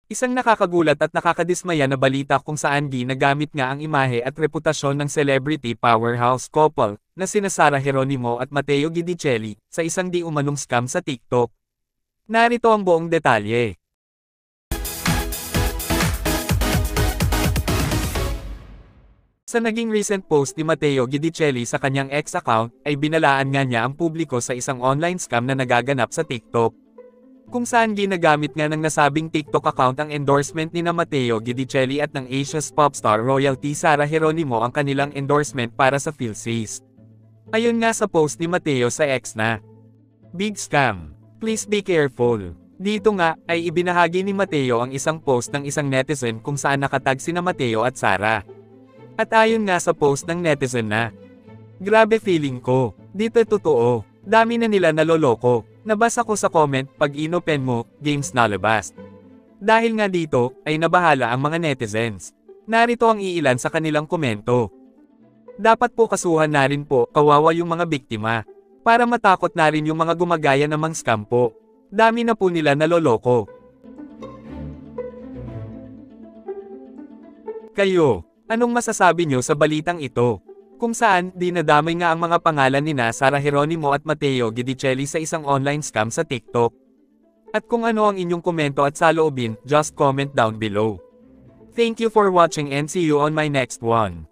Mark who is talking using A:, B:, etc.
A: Isang nakakagulat at nakakadismaya na balita kung saan ginagamit nga ang imahe at reputasyon ng celebrity powerhouse couple na sina Sara Geronimo at Matteo Guidicelli sa isang di umanong scam sa TikTok. Narito ang buong detalye. Sa naging recent post ni Matteo Guidicelli sa kanyang ex account ay binalaan nga niya ang publiko sa isang online scam na nagaganap sa TikTok. Kung saan ginagamit nga ng nasabing TikTok account ang endorsement ni na Matteo Guidicelli at ng Asia's popstar royalty Sara Geronimo ang kanilang endorsement para sa PhilSys. Ayon nga sa post ni Matteo sa ex na, "Big scam. Please be careful." Dito nga ay ibinahagi ni Matteo ang isang post ng isang netizen kung saan nakatag sina Matteo at Sara. At ayon nga sa post ng netizen na, "Grabe feeling ko, dito totoo, dami na nila naloloko. Nabasa ko sa comment pag inopen mo, games nalabas." Dahil nga dito, ay nabahala ang mga netizens. Narito ang iilan sa kanilang komento. "Dapat po kasuhan na rin po, kawawa yung mga biktima. Para matakot na rin yung mga gumagaya namang scam po. Dami na po nila naloloko." Kayo, anong masasabi nyo sa balitang ito? Kung saan, dinadamay nga ang mga pangalan nina Sara Geronimo at Matteo Guidicelli sa isang online scam sa TikTok. At kung ano ang inyong komento at saloobin, just comment down below. Thank you for watching and see you on my next one.